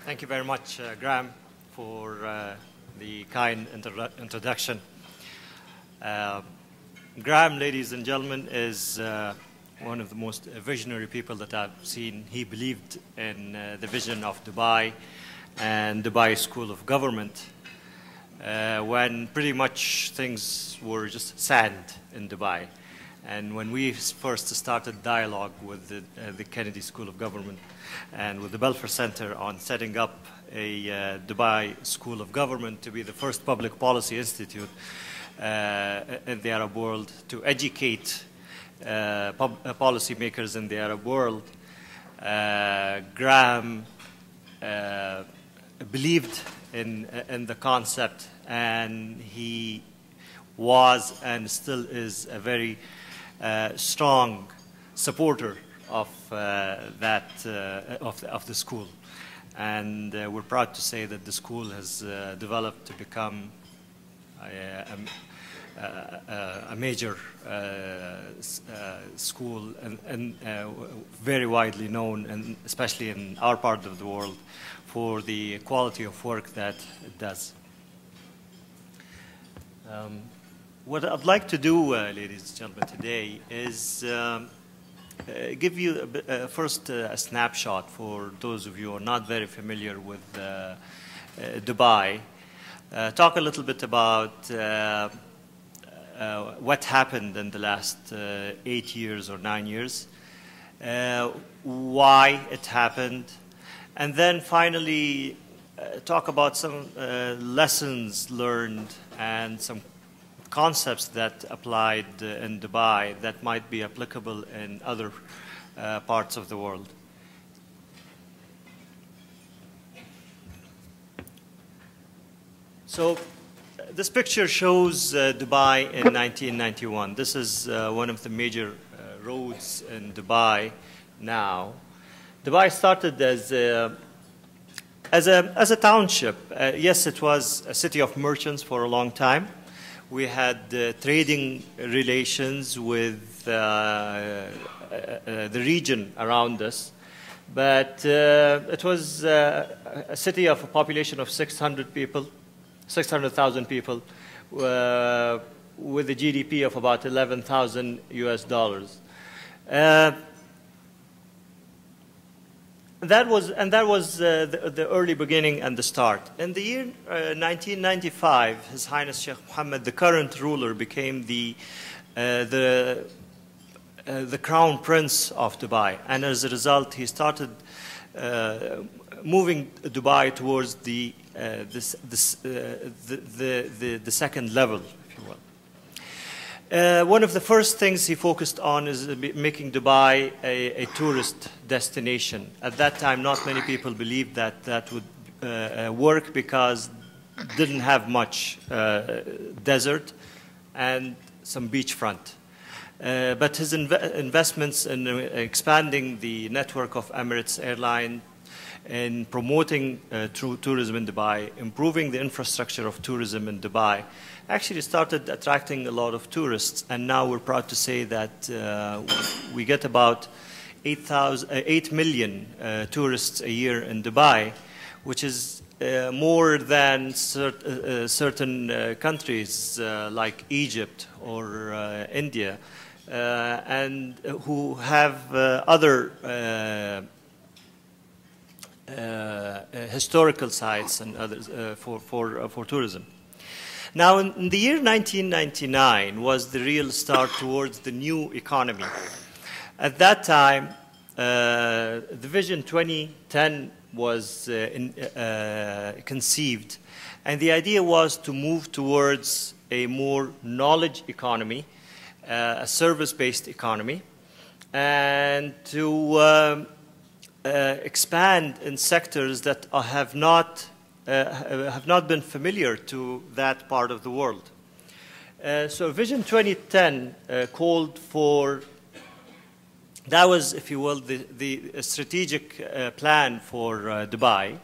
Thank you very much, Graham, for the kind introduction. Graham, ladies and gentlemen, is one of the most visionary people that I've seen. He believed in the vision of Dubai and Dubai School of Government when pretty much things were just sand in Dubai. And when we first started dialogue with the Kennedy School of Government and with the Belfer Center on setting up a Dubai School of Government to be the first public policy institute in the Arab world to educate policymakers in the Arab world, Graham believed in the concept, and he was and still is a very strong supporter of of the school, and we're proud to say that the school has developed to become a major school and very widely known, and especially in our part of the world, for the quality of work that it does. What I'd like to do, ladies and gentlemen, today is give you first a snapshot for those of you who are not very familiar with Dubai. Talk a little bit about what happened in the last 8 years or 9 years, why it happened, and then finally talk about some lessons learned and some concepts that applied in Dubai that might be applicable in other parts of the world. So this picture shows Dubai in 1991. This is one of the major roads in Dubai now. Dubai started as a township. Yes, it was a city of merchants for a long time. We had trading relations with the region around us, but it was a city of a population of 600,000 people, with a GDP of about $11,000 US. That was the early beginning and the start. In the year 1995, His Highness Sheikh Mohammed, the current ruler, became the crown prince of Dubai, and as a result, he started moving Dubai towards the second level, if you will. One of the first things he focused on is making Dubai a tourist destination. At that time, not many people believed that that would work because it didn't have much desert and some beachfront. But his investments in expanding the network of Emirates Airline, in promoting tourism in Dubai, improving the infrastructure of tourism in Dubai, actually started attracting a lot of tourists. And now we're proud to say that we get about 8 million tourists a year in Dubai, which is more than certain countries like Egypt or India, and who have other historical sites and others for tourism. Now, in the year 1999 was the real start towards the new economy. At that time, the Vision 2010 was conceived, and the idea was to move towards a more knowledge economy, a service-based economy, and to expand in sectors that have not been familiar to that part of the world. So Vision 2010 called for, that was, if you will, the strategic plan for Dubai.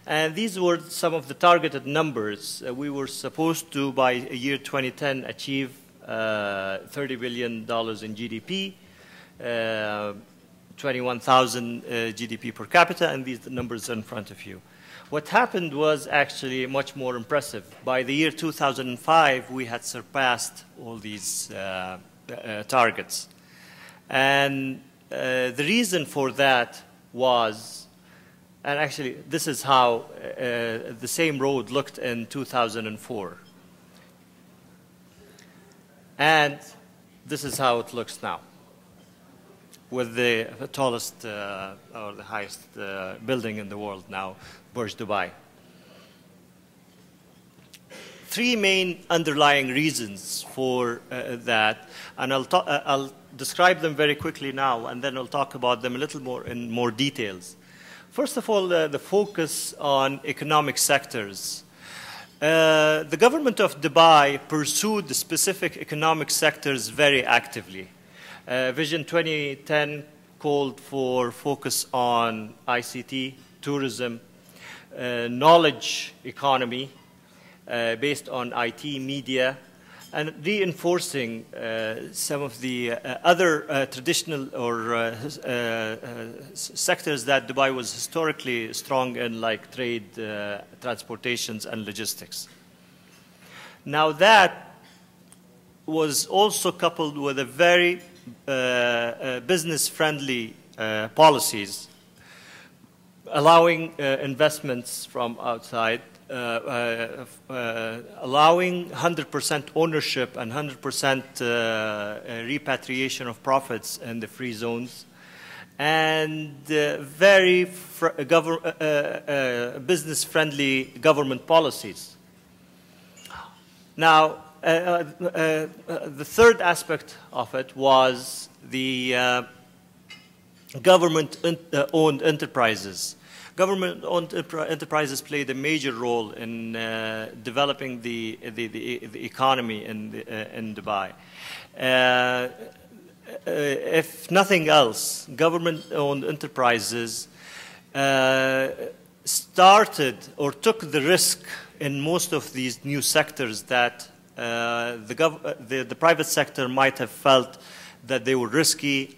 And these were some of the targeted numbers. We were supposed to, by year 2010, achieve $30 billion in GDP, 21,000 GDP per capita, and these numbers are in front of you. What happened was actually much more impressive. By the year 2005, we had surpassed all these targets. And the reason for that was, and actually this is how the same road looked in 2004. And this is how it looks now, with the tallest or the highest building in the world now, Burj Dubai. Three main underlying reasons for that, and I'll describe them very quickly now, and then I'll talk about them a little more in more details. First of all, the focus on economic sectors. The government of Dubai pursued the specific economic sectors very actively. Vision 2010 called for focus on ICT, tourism, knowledge economy based on IT, media, and reinforcing some of the other traditional or sectors that Dubai was historically strong in, like trade, transportations, and logistics. Now that was also coupled with a very business-friendly policies, allowing investments from outside, allowing 100% ownership and 100% repatriation of profits in the free zones, and very business-friendly government policies. Now, the third aspect of it was the government-owned enterprises. Government-owned enterprises played a major role in developing the economy in Dubai. If nothing else, government-owned enterprises started or took the risk in most of these new sectors that the private sector might have felt that they were risky,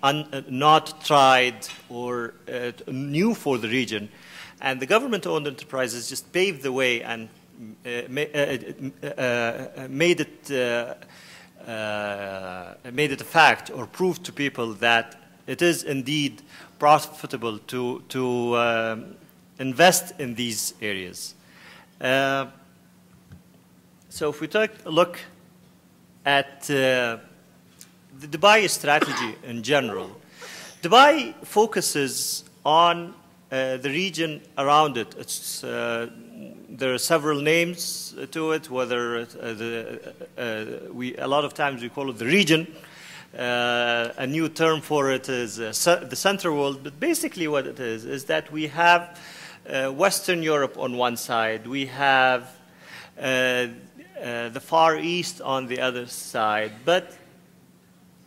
not tried, or new for the region. And the government-owned enterprises just paved the way and made it a fact, or proved to people that it is indeed profitable to invest in these areas. So if we take a look at the Dubai strategy in general, Dubai focuses on the region around it. There are several names to it, whether a lot of times we call it the region. A new term for it is the Central World, but basically what it is that we have Western Europe on one side, we have the Far East on the other side, but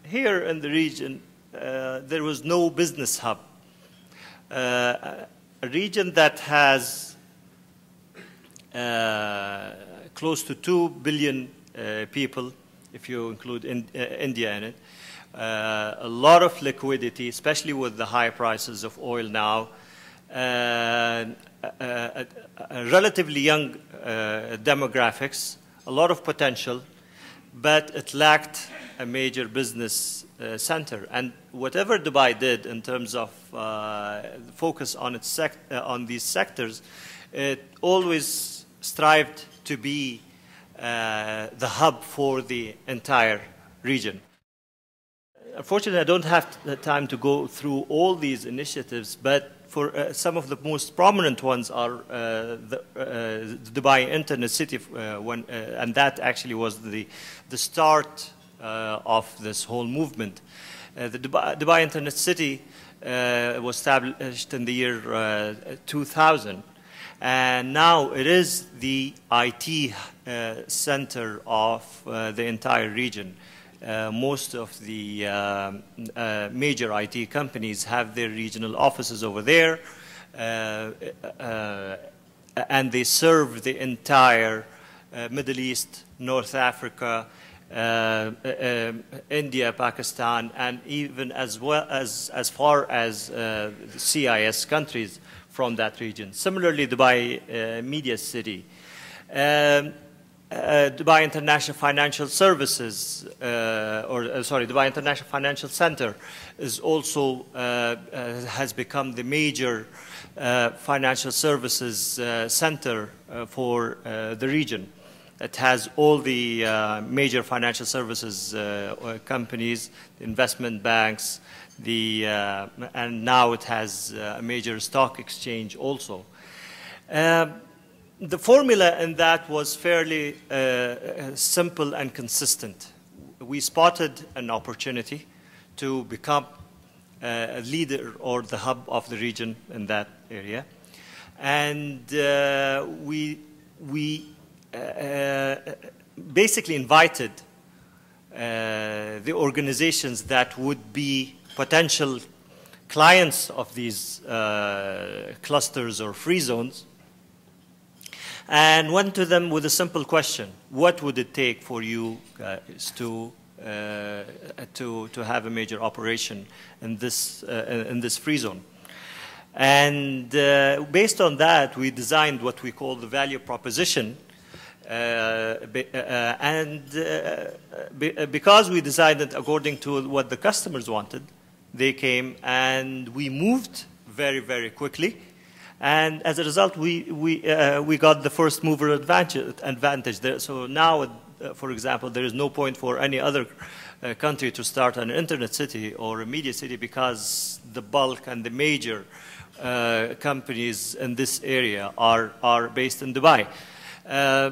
here in the region there was no business hub. A region that has close to 2 billion people, if you include India in it, a lot of liquidity, especially with the high prices of oil now, a relatively young demographics, a lot of potential, but it lacked a major business center. And whatever Dubai did in terms of focus on on these sectors, it always strived to be the hub for the entire region. Unfortunately, I don't have the time to go through all these initiatives, but for some of the most prominent ones are the Dubai Internet City, and that actually was the start of this whole movement. The Dubai Internet City was established in the year 2000, and now it is the IT center of the entire region. Most of the major IT companies have their regional offices over there, and they serve the entire Middle East, North Africa, India, Pakistan, and even as far as the CIS countries from that region. Similarly, Dubai Media City. Dubai International Financial Services, Dubai International Financial Center is also has become the major financial services center for the region. It has all the major financial services companies, investment banks, and now it has a major stock exchange also. The formula in that was fairly simple and consistent. We spotted an opportunity to become a leader or the hub of the region in that area. And we basically invited the organizations that would be potential clients of these clusters or free zones, and went to them with a simple question: what would it take for you guys to have a major operation in this free zone? And based on that, we designed what we call the value proposition. Because we designed it according to what the customers wanted, they came and we moved very, very quickly. And as a result, we got the first mover advantage there. So now, for example, there is no point for any other country to start an internet city or a media city, because the bulk and the major companies in this area are based in Dubai. I'll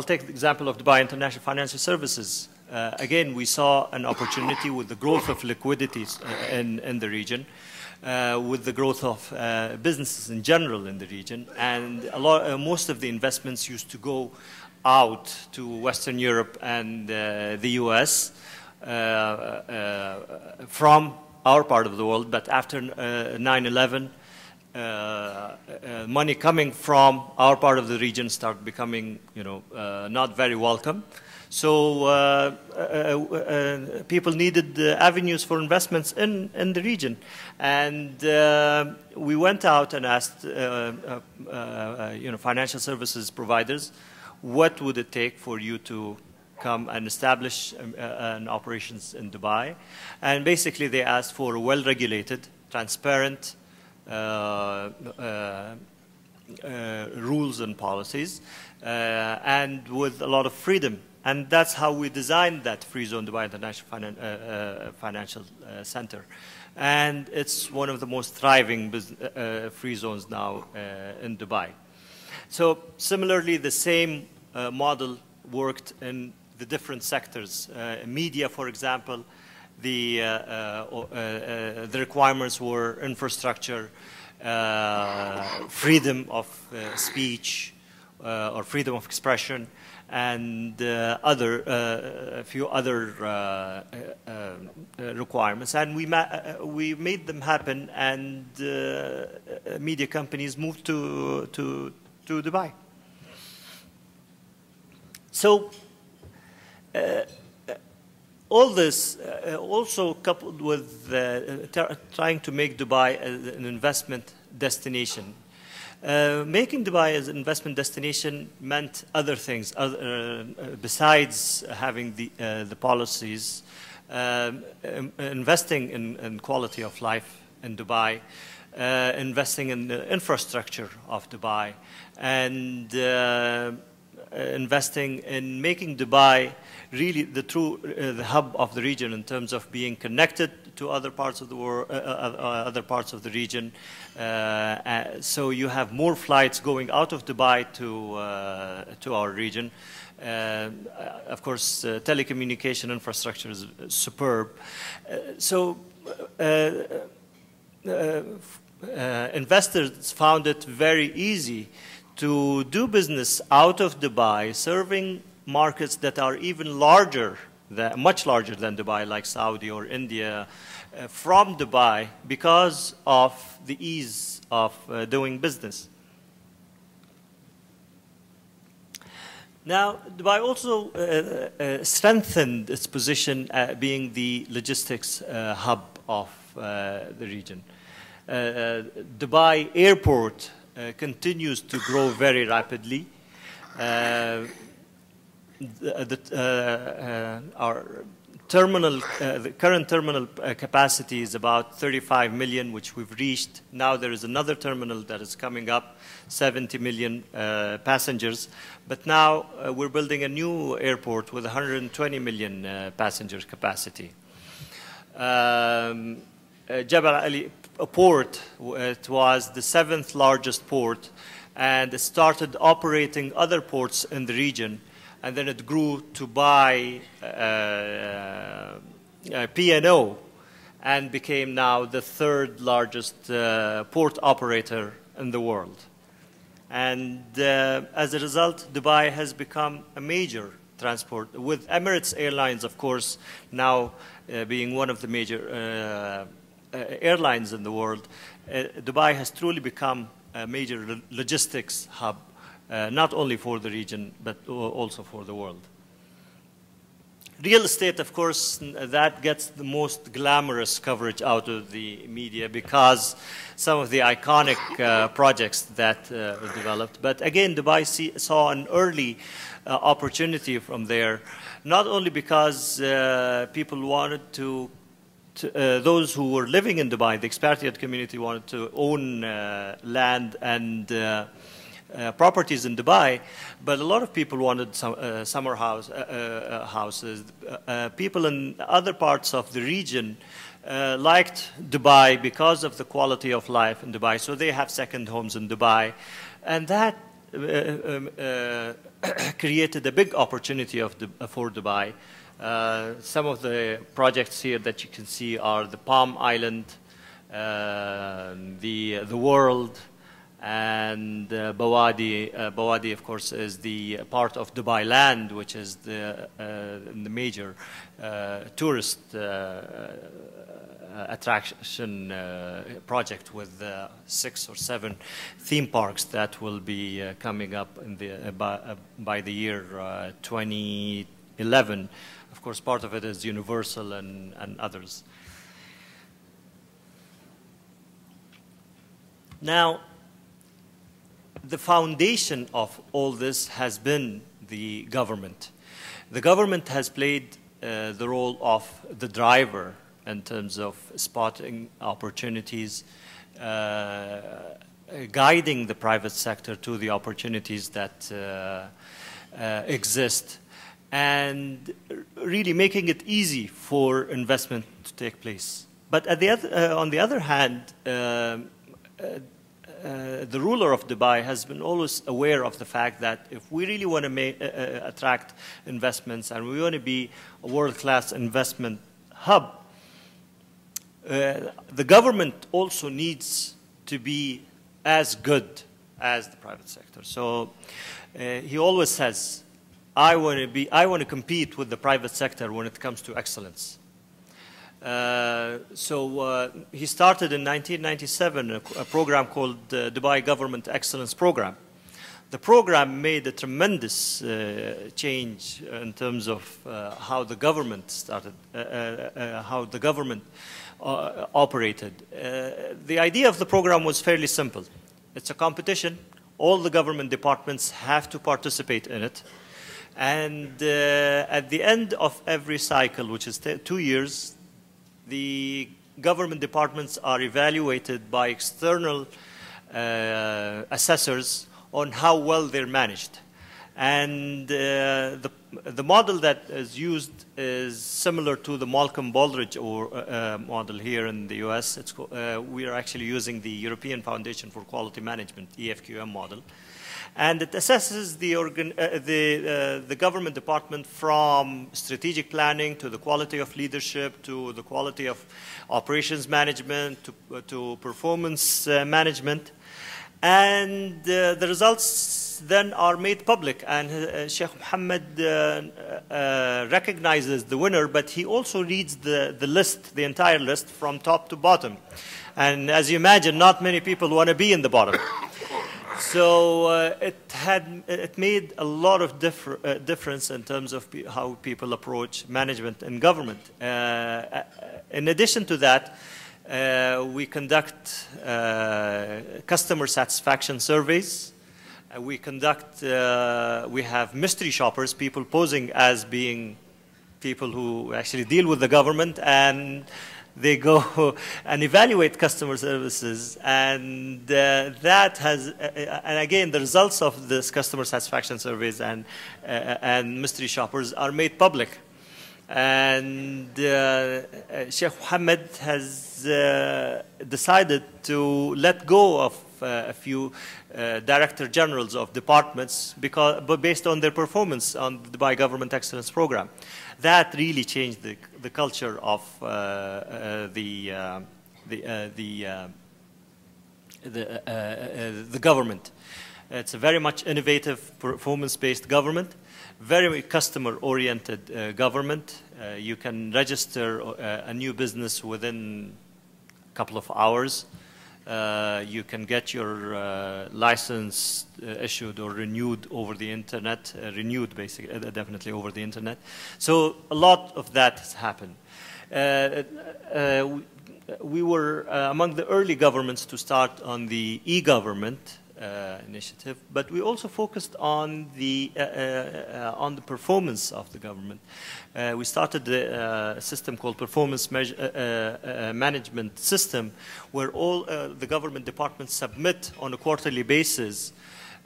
take the example of Dubai International Financial Services. Again, we saw an opportunity with the growth of liquidities in the region, with the growth of businesses in general in the region, and most of the investments used to go out to Western Europe and the US from our part of the world. But after 9/11, money coming from our part of the region started becoming, not very welcome. So people needed avenues for investments in the region. And we went out and asked financial services providers, what would it take for you to come and establish an operations in Dubai? And basically they asked for well-regulated, transparent rules and policies, and with a lot of freedom. And that's how we designed that free zone, Dubai International Financial Center. And it's one of the most thriving free zones now in Dubai. So similarly, the same model worked in the different sectors. Media, for example, the requirements were infrastructure, freedom of speech, or freedom of expression, and a few other requirements. And we made them happen, and media companies moved to Dubai. So all this also coupled with trying to make Dubai an investment destination. Making Dubai as an investment destination meant other things besides having the policies, investing in quality of life in Dubai, investing in the infrastructure of Dubai, and investing in making Dubai really the hub of the region in terms of being connected to other parts of the world, other parts of the region. So you have more flights going out of Dubai to our region. Of course, telecommunication infrastructure is superb. Investors found it very easy to do business out of Dubai, serving markets that are even larger, much larger than Dubai, like Saudi or India, from Dubai, because of the ease of doing business. Now, Dubai also strengthened its position being the logistics hub of the region. Dubai Airport continues to grow very rapidly. Our terminal, the current terminal capacity is about 35 million, which we've reached. Now there is another terminal that is coming up, 70 million passengers. But now we're building a new airport with 120 million passengers capacity. Jebel Ali port, it was the 7th largest port, and it started operating other ports in the region, and then it grew to buy P&O and became now the 3rd largest port operator in the world. And as a result, Dubai has become a major transport, with Emirates Airlines, of course, now being one of the major airlines in the world. Dubai has truly become a major logistics hub, not only for the region, but also for the world. Real estate, of course, that gets the most glamorous coverage out of the media because some of the iconic projects that were developed. But again, Dubai saw an early opportunity from there, not only because people wanted to those who were living in Dubai, the expatriate community, wanted to own land and properties in Dubai, but a lot of people wanted some, summer houses. People in other parts of the region liked Dubai because of the quality of life in Dubai, so they have second homes in Dubai. And that created a big opportunity for Dubai. Some of the projects here that you can see are the Palm Island, the World, and Bawadi. Bawadi, of course, is the part of Dubai Land, which is the major tourist attraction project with 6 or 7 theme parks that will be coming up in the, by the year 2011. Of course, part of it is Universal and others. Now, the foundation of all this has been the government. The government has played the role of the driver in terms of spotting opportunities, guiding the private sector to the opportunities that exist, and really making it easy for investment to take place. But at the on the other hand, the ruler of Dubai has been always aware of the fact that if we really want to attract investments and we want to be a world-class investment hub, the government also needs to be as good as the private sector. So he always says, I want to compete with the private sector when it comes to excellence. He started in 1997 a program called Dubai Government Excellence Program. The program made a tremendous change in terms of how the government started, how the government operated. The idea of the program was fairly simple. It's a competition. All the government departments have to participate in it. And at the end of every cycle, which is 2 years, the government departments are evaluated by external assessors on how well they're managed. And the model that is used is similar to the Malcolm Baldrige model here in the US. We are actually using the European Foundation for Quality Management, EFQM model. And it assesses the government department from strategic planning to the quality of leadership to the quality of operations management to performance management. And the results then are made public. And Sheikh Mohammed recognizes the winner, but he also reads the list, the entire list, from top to bottom. And as you imagine, not many people want to be in the bottom. So it made a lot of difference in terms of how people approach management and government. In addition to that, we conduct customer satisfaction surveys. We have mystery shoppers, people posing as being people who actually deal with the government, and they go and evaluate customer services, and that has, and again, the results of this customer satisfaction surveys and mystery shoppers are made public. And Sheikh Mohammed has decided to let go of a few director generals of departments but based on their performance on the Dubai Government Excellence Program. That really changed the culture of the government. It's a very much innovative, performance-based government, very customer-oriented government. You can register a new business within a couple of hours. You can get your license issued or renewed over the internet, renewed basically, definitely over the internet. So a lot of that has happened. We were among the early governments to start on the e-government initiative, but we also focused on the performance of the government. We started a system called Performance Management System, where all the government departments submit on a quarterly basis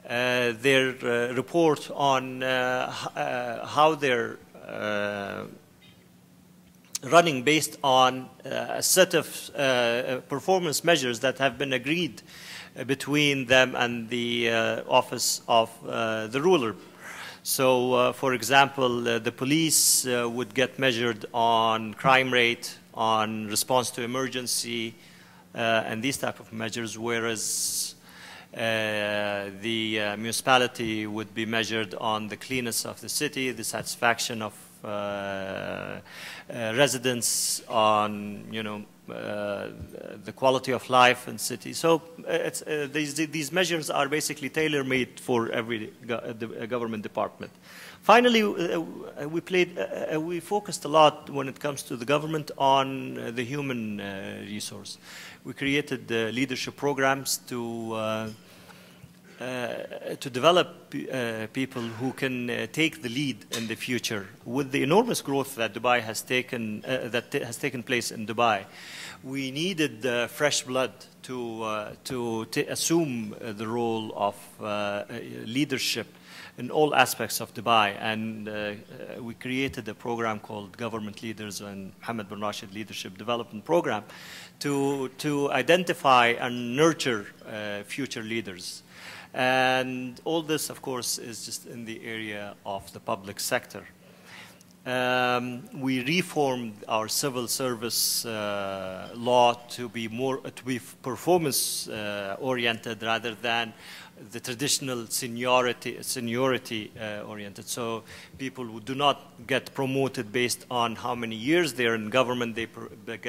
their report on how they're running based on a set of performance measures that have been agreed between them and the office of the ruler. So, for example, the police would get measured on crime rate, on response to emergency, and these type of measures, whereas the municipality would be measured on the cleanness of the city, the satisfaction of residents, on, you know, the quality of life in city. So these measures are basically tailor-made for every government department. Finally, we focused a lot when it comes to the government on the human resource. We created leadership programs to develop people who can take the lead in the future. With the enormous growth that Dubai has taken, has taken place in Dubai, we needed fresh blood to assume the role of leadership in all aspects of Dubai, and we created a program called Government Leaders and Mohammed bin Rashid Leadership Development Program to identify and nurture future leaders. And all this, of course, is just in the area of the public sector. We reformed our civil service law to be performance oriented rather than the traditional seniority oriented. So people who do not get promoted based on how many years they're in government, they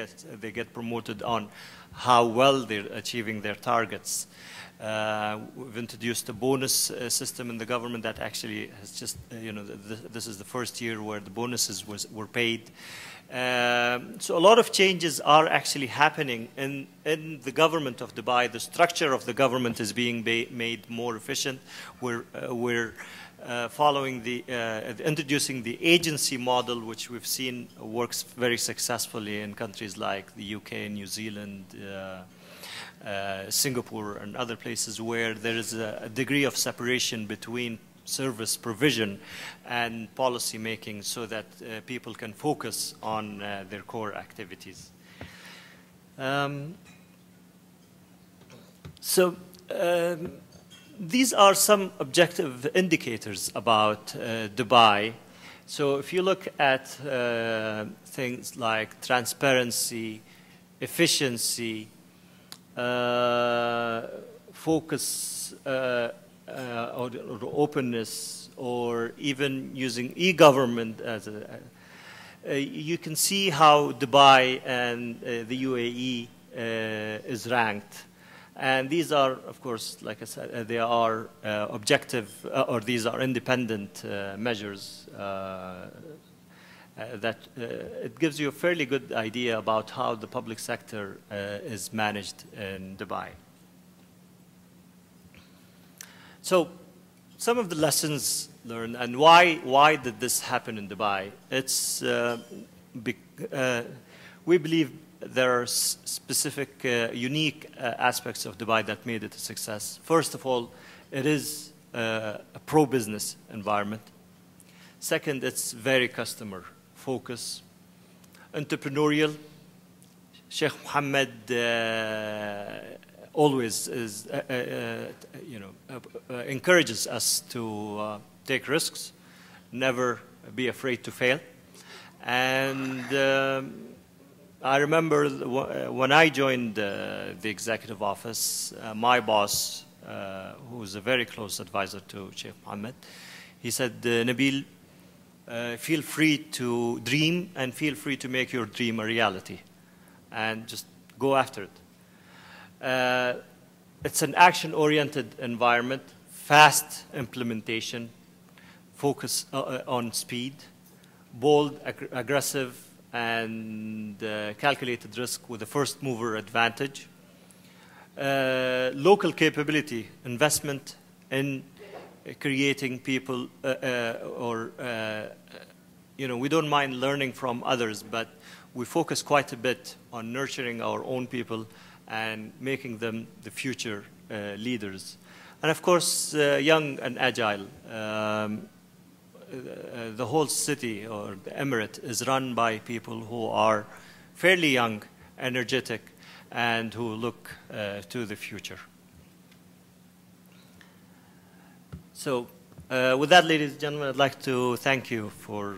get promoted on how well they're achieving their targets. We've introduced a bonus system in the government that actually has just, you know, this is the first year where the bonuses were paid. So a lot of changes are actually happening in the government of Dubai. The structure of the government is being made more efficient. We're following introducing the agency model, which we've seen works very successfully in countries like the UK, New Zealand, Singapore, and other places where there is a degree of separation between service provision and policy making, so that people can focus on their core activities. These are some objective indicators about Dubai. So if you look at things like transparency, efficiency, focus or openness, or even using e-government as you can see how Dubai and the UAE is ranked. And these are, of course, like I said, they are objective, or these are independent measures that it gives you a fairly good idea about how the public sector is managed in Dubai. So some of the lessons learned and why did this happen in Dubai? It's, we believe there are specific unique aspects of Dubai that made it a success. First of all, it is a pro-business environment. Second, it's very customer focused, entrepreneurial. Sheikh Mohammed always is, encourages us to take risks, never be afraid to fail. And I remember when I joined the executive office, my boss, who was a very close advisor to Sheikh Mohammed, he said, Nabil, feel free to dream and feel free to make your dream a reality and just go after it. It's an action-oriented environment, fast implementation, focus on speed, bold, aggressive, and calculated risk with a first mover advantage. Local capability, investment in creating people, we don't mind learning from others, but we focus quite a bit on nurturing our own people and making them the future leaders. And of course, young and agile. The whole city or the emirate is run by people who are fairly young, energetic, and who look to the future. So with that, ladies and gentlemen, I'd like to thank you for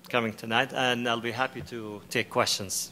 coming tonight, and I'll be happy to take questions.